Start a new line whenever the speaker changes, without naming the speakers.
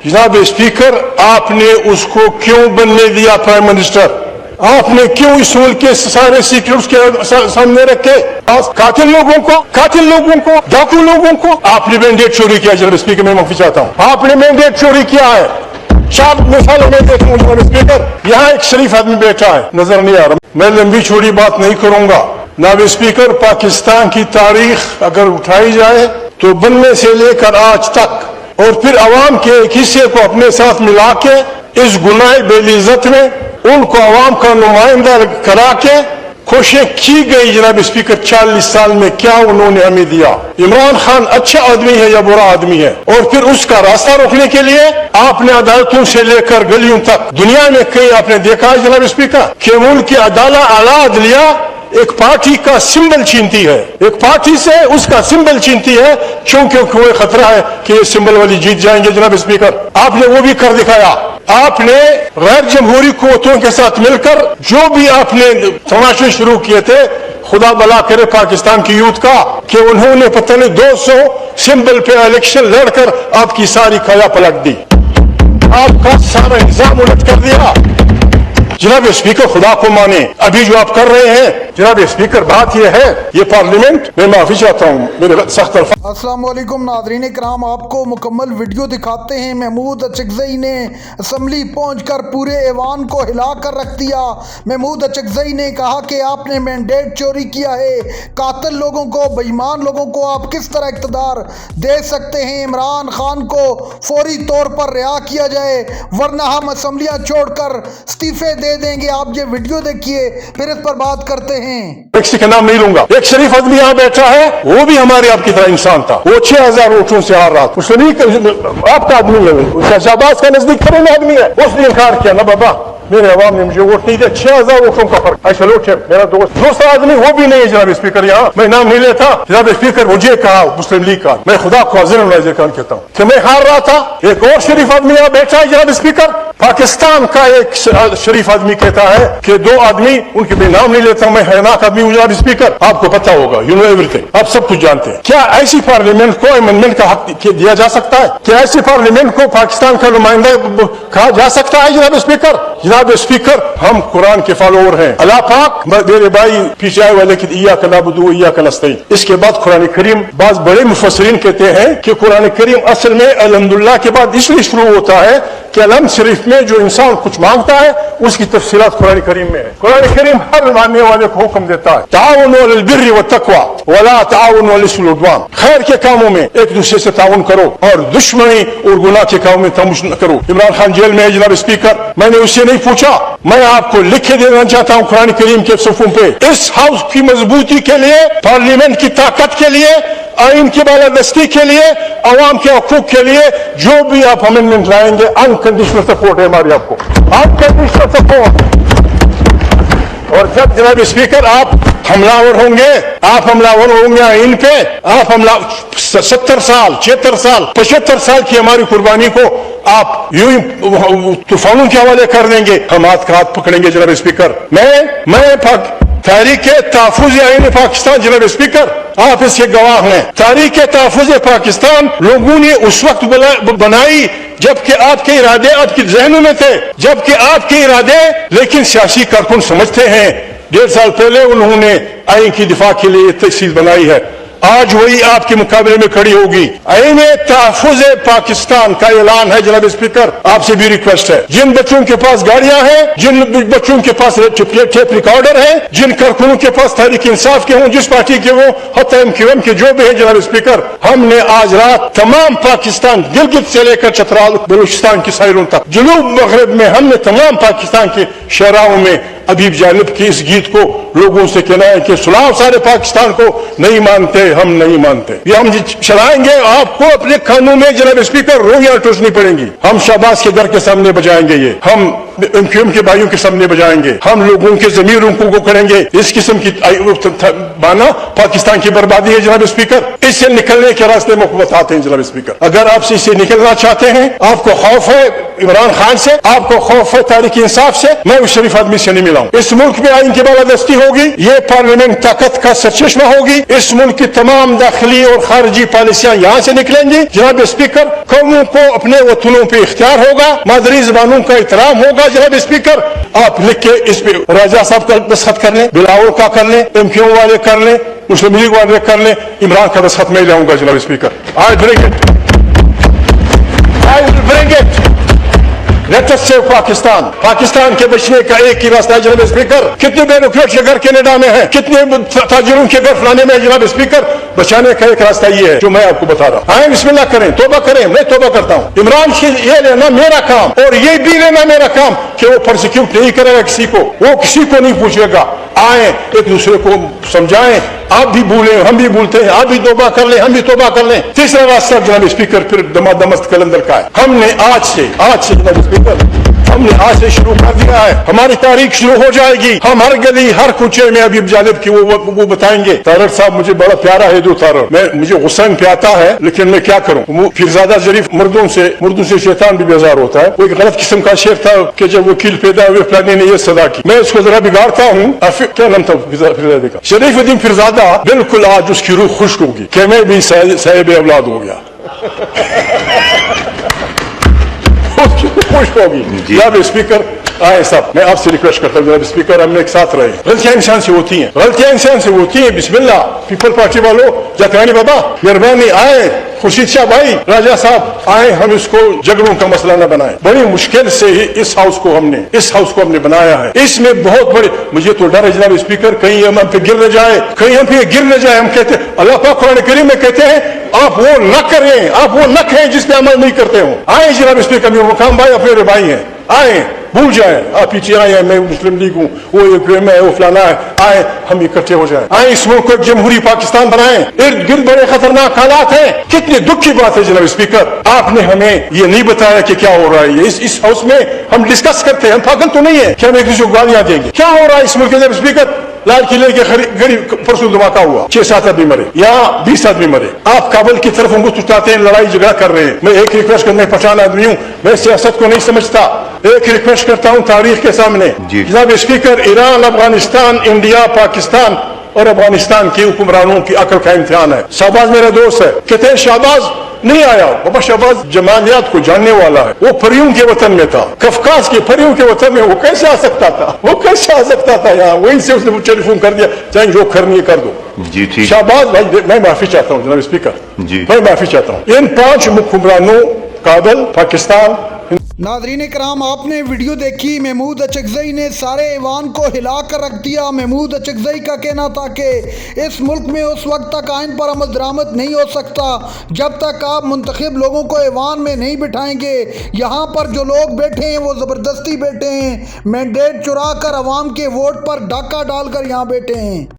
जनाब स्पीकर, आपने उसको क्यों बनने दिया प्राइम मिनिस्टर? आपने क्यों इस मुल्क के सारे सीक्रेट्स के सामने रखे? कातिल लोगों को, डाकू लोगों को आपने मैंडेट चोरी किया। जनाब स्पीकर, मैं माफी चाहता हूँ, आपने मैंडेट चोरी किया है। 4 मिसालों में देखूं जनाब स्पीकर, यहाँ एक शरीफ आदमी बैठा है, नजर नहीं आ रहा। मैं लंबी चौड़ी बात नहीं करूंगा। जनाब स्पीकर, पाकिस्तान की तारीख अगर उठाई जाए तो बनने से लेकर आज तक और फिर अवाम के एक हिस्से को अपने साथ मिला के इस गुनाह बेइज्जत में उनको अवाम का नुमाइंदा करा के कोशिश की गई। जनाब स्पीकर, 40 साल में क्या उन्होंने हमें दिया? इमरान खान अच्छा आदमी है या बुरा आदमी है? और फिर उसका रास्ता रोकने के लिए आपने अदालतों से लेकर गलियों तक दुनिया में कई आपने देखा है जनाब स्पीकर कि मुल्क की आला अदलिया एक पार्टी का सिंबल छीनती है, एक पार्टी से उसका सिंबल छीनती है क्योंकि कोई खतरा है कि ये सिंबल वाली जीत जाएंगे। जनाब स्पीकर, आपने वो भी कर दिखाया। आपने गैर जमहूरी कुव्वतों के साथ मिलकर जो भी आपने तमाशे शुरू किए थे, खुदा भला करे पाकिस्तान की यूथ का, कि उन्होंने पता नहीं 200 सिंबल पे इलेक्शन लड़कर आपकी सारी काया पलट दी, आपका सारा निजाम उलट कर दिया। जनाब स्पीकर, खुदा को माने, अभी जो आप कर रहे हैं जनाब स्पीकर, बात यह है, ये पार्लियामेंट, मैं माफी चाहता हूँ मेरे सख्त अल्फाज।
अस्सलाम वालेकुम नाज़रीन कराम, आपको मुकम्मल वीडियो दिखाते हैं। महमूद अचकज़ई ने असम्बली पहुंचकर पूरे ऐवान को हिला कर रख दिया। महमूद अचकज़ई ने कहा कि आपने मैंडेट चोरी किया है, कातिल लोगों को, बेईमान लोगों को आप किस तरह इक़्तिदार दे सकते हैं? इमरान खान को फौरी तौर पर रिहा किया जाए वरना हम असम्बलियाँ छोड़कर इस्तीफे दे देंगे। आप ये वीडियो देखिए, फिर इस पर बात करते हैं।
किसी का नाम नहीं लूंगा। एक शरीफ आदमी यहाँ बैठा है, वो भी हमारे आपकी तरह इंसान था। वो 6000 वोटों से हार रहा था। उसने आपका आदमी है, शहबाज का नजदीक तरीन आदमी है, उसने इनकार किया ना बाबा, मेरे अवाम ने मुझे वोट नहीं दिया। 6000 वोटों का फर्क। अच्छा लो, मेरा दोस्त दूसरा आदमी वो भी नहीं है जनाब स्पीकर, यहाँ मैं नाम नहीं लेता। जनाब स्पीकर, मुझे कहा मुस्लिम लीग का, मैं खुदा को हाजिर खान कहता हूँ कि मैं हार रहा था। एक और शरीफ आदमी यहाँ बैठा है जनाब स्पीकर, पाकिस्तान का एक शरीफ आदमी कहता है कि 2 आदमी, उनके मैं नाम नहीं लेता, मैं हैरानाक आदमी हूँ जनाब स्पीकर, आपको पता होगा, यू नो एवरीथिंग, आप सब कुछ जानते हैं। क्या ऐसी पार्लियामेंट को अमेंडमेंट का हक दिया जा सकता है? क्या ऐसी पार्लियामेंट को पाकिस्तान का नुमाइंदा कहा जा सकता है? जनाब स्पीकर, जनाब स्पीकर, हम कुरान के फॉलोअर हैं। अल्लाह पाक मेरे भाई पीछे वाले की इय्याका नअबुदु व इय्याका नस्तईन। इसके बाद कुरान करीम, बाज बड़े मुफस्सिरीन कहते हैं कि कुरान करीम असल में अल्हम्दुलिल्लाह के बाद इसलिए शुरू होता है कि अलम शरीफ में जो इंसान कुछ मांगता है उसकी तफसीलात कुरान करीम में है। कुरान करीम हर मानने वाले को हुक्म देता है, ताउनु अलल बिर्रि व तक़वा वला ताउनु अलल इस्मिल उद्वान। खैर के कामों में एक दूसरे से ताउन करो और दुश्मनी और गुनाह के कामों में तमुश न करो। इमरान खान जेल में है जनाब स्पीकर, मैंने उससे नहीं पूछा, मैं आपको लिख के देना चाहता हूँ कुरान करीम के सफ़ों पे। इस हाउस की मजबूती के लिए, पार्लियामेंट की ताकत के लिए, आइन की बालादस्ती के लिए, अवाम के हकूक के लिए जो भी आप अमेंडमेंट लाएंगे, अनकंडीशनल सपोर्ट है हमारी, आपको अनकंडीशनल सपोर्ट। और जब जनाब स्पीकर आप हमलावर होंगे आइन पे, आप 70 साल 76 साल 75 साल की हमारी कुर्बानी को आप यूं ही तूफानों के हवाले कर देंगे, हम हाथ का हाथ पकड़ेंगे जनाब स्पीकर। मैं तारीख तहफ़्फ़ुज़ आइन पाकिस्तान, जनाब स्पीकर, आप इसके गवाह हैं। तारीख तहफ़्फ़ुज़ पाकिस्तान लोगों ने उस वक्त बनाई जबकि आपके इरादे आपके जहनों में थे, जबकि आपके इरादे, लेकिन सियासी कारकुन समझते हैं 1.5 साल पहले उन्होंने आइन की दिफा के लिए तहसील बनाई है, आज वही आपके मुकाबले में खड़ी होगी। आइन तहफ़्फ़ुज़ पाकिस्तान का ऐलान है जनाब स्पीकर, आपसे भी रिक्वेस्ट है, जिन बच्चों के पास गाड़ियां हैं, जिन बच्चों के पास टेप रिकॉर्डर है, जिन कारकुनों के पास तहरीक इंसाफ के हों, जिस पार्टी के वो, हत्ता एमक्यूएम के जो भी है जनाब स्पीकर, हमने आज रात तमाम पाकिस्तान, गिलगित से लेकर चतराल बलूचिस्तान की साइरों तक, जुनूब मगरब में हमने तमाम पाकिस्तान के शहराओं में अबीब जानिब के इस गीत को लोगों से कहना है कि सुनाओ सारे पाकिस्तान को, नहीं मानते, हम नहीं मानते, ये हम चलाएंगे। आपको अपने कानों में जनाब स्पीकर रोइयां टूटनी पड़ेंगी। हम शहबाज के घर के सामने बजाएंगे, ये हम एमक्यूएम के भाइयों के सामने बजाएंगे, हम लोगों के ज़मीरों को करेंगे। इस किस्म की माना पाकिस्तान की बर्बादी है जनाब स्पीकर। इससे निकलने के रास्ते में बताते हैं जनाब स्पीकर। अगर आप इससे निकलना चाहते हैं, आपको खौफ है इमरान खान से, आपको खौफ है तारीख इंसाफ से, मैं उस शरीफ आदमी से नहीं मिला हूं। इस मुल्क में आइन की बालादस्ती होगी, ये पार्लियामेंट ताकत का सरचश्मा होगी, इस मुल्क की तमाम दाखिली और खारजी पॉलिसियां यहाँ से निकलेंगी। जनाब स्पीकर, कौमों को अपने वतनों पे इख्तियार होगा, मादरी जबानों का एहतराम होगा। जनाब स्पीकर, आप लिख के इस पे राजा साहब का दस्तखत कर लें, बिलावल का कर लें, एमक्यू वाले कर लें, मुस्लिम लीग वाले कर लें, इमरान का दस्तखत मैं लाऊंगा। जनाब speaker, I bring it, I will bring it. Let us save Pakistan. Pakistan के बचने का एक ही रास्ता है जनाब स्पीकर। कितने बेरुखियों के घर कनाडा में है, कितने ताजिरों के घर फलाने में है जनाब स्पीकर। बचाने का एक रास्ता ये है जो मैं आपको बता रहा हूं। आए बिस्मिल्लाह करें, तौबा करें। मैं तौबा करता हूं। इमरान से ये लेना मेरा काम और ये भी लेना मेरा काम कि वो प्रोसिक्यूट नहीं करेगा किसी को, वो किसी को नहीं पूछेगा। आए एक दूसरे को समझाएं, आप भी भूलें, हम भी भूलते हैं, आप भी तौबा कर लें, हम भी तौबा कर लें। तीसरा रास्ता जनाब स्पीकर फिर दमादमस्त कलंदर का है। हमने आज से जनाब स्पीकर, हमने आज से शुरू कर दिया है। हमारी तारीख शुरू हो जाएगी। हम हर गली हर कुचे में अभी जालिब की वो बताएंगे। तारड़ साहब मुझे बड़ा प्यारा है, जो तारड़ मुझे गुस्सा पे आता है, लेकिन मैं क्या करूं। फिरजादा शरीफ मुर्दों से शैतान भी बेजार होता है। वो एक गलत किस्म का शेर था कि जब वकील पैदा हुए फलाने ने ये सदा की, मैं उसको जरा बिगाड़ता हूँ। क्या नाम था फिरजादे का? शरीफुद्दीन फिरजादा। बिल्कुल आज उसकी रूह खुश होगी कि मैं भी साहिब औलाद हो गया। खुश होगी। जनाब स्पीकर, आए साहब, मैं आपसे रिक्वेस्ट करता हूँ जनाब स्पीकर, हमने एक साथ रहे। गलतियां इंसान से होती हैं, गलतियां इंसान से होती हैं। बिस्मिल्लाह, पीपल पार्टी वालों, जातरानी बाबा, मेहरबानी, आए खुर्शीद शाह भाई, राजा साहब, आए हम इसको झगड़ों का मसला न बनाएं। बड़ी मुश्किल से ही इस हाउस को हमने बनाया है। इसमें बहुत बड़े, मुझे तो डर है जनाब स्पीकर, कहीं हम पे गिर न जाए, कहीं हम पे गिर न जाए। हम कहते हैं, अल्लाह पाक कुरान करीम में कहते हैं, आप वो न करें, आप वो न कहें जिस पे अमल नहीं करते हो। आए जनाब स्पीकर, मेरे मुकाम भाई अपने भाई हैं, आए भूल जाए, आप पीछे आए, मैं मुस्लिम लीग हूँ, वो फलाना है, आए हम इकट्ठे हो जाए। आए इस मुल्क को एक जमहूरी पाकिस्तान बनाएं। इर्द गिर्द बड़े खतरनाक हालात हैं। कितनी दुख की बात है जनाब स्पीकर, आपने हमें ये नहीं बताया कि क्या हो रहा है। इस हाउस में हम डिस्कस करते हैं, हम पागल तो नहीं है कि हम एक दूसरे को गालियां देंगे। क्या हो रहा है इस मुल्क के जनाब स्पीकर? लाल किले के करीब परसों धमाका हुआ, 6-7 आदमी मरे या 20 आदमी मरे। आप काबुल की तरफ उंगली उठाते हैं, लड़ाई झगड़ा कर रहे हैं। मैं एक रिक्वेस्ट करने पठान आदमी हूँ, मैं सियासत को नहीं समझता। एक रिक्वेस्ट करता हूँ तारीख के सामने, जनाब speaker, Iran, Afghanistan, India, Pakistan और अफगानिस्तान के हुक्मरानों की अकल का इम्तिहान है। शाहबाज मेरा दोस्त है, कहते हैं शाहबाज नहीं आया। बाबा शहबाज जमालियात को जानने वाला है, वो परियों के वतन में था, कफकास के परियों के वतन में। वो कैसे आ सकता था यहाँ? वहीं से उसने टेलीफोन कर दिया, चाहे जो करनी है कर दो।
जी ठीक।
शाहबाज भाई, मैं माफी चाहता हूँ जनाब स्पीकर जी, मैं माफी चाहता हूँ। इन 5 हुक्मरानों, काबुल, पाकिस्तान।
नाज़रीन इकराम, आपने वीडियो देखी। महमूद अचकज़ई ने सारे ऐवान को हिला कर रख दिया। महमूद अचकज़ई का कहना था कि इस मुल्क में उस वक्त तक आइन पर अमल दरामद नहीं हो सकता जब तक आप मुंतखब लोगों को ऐवान में नहीं बिठाएंगे। यहाँ पर जो लोग बैठे हैं वो ज़बरदस्ती बैठे हैं, मैंडेट चुरा कर अवाम के वोट पर डाका डालकर यहाँ बैठे हैं।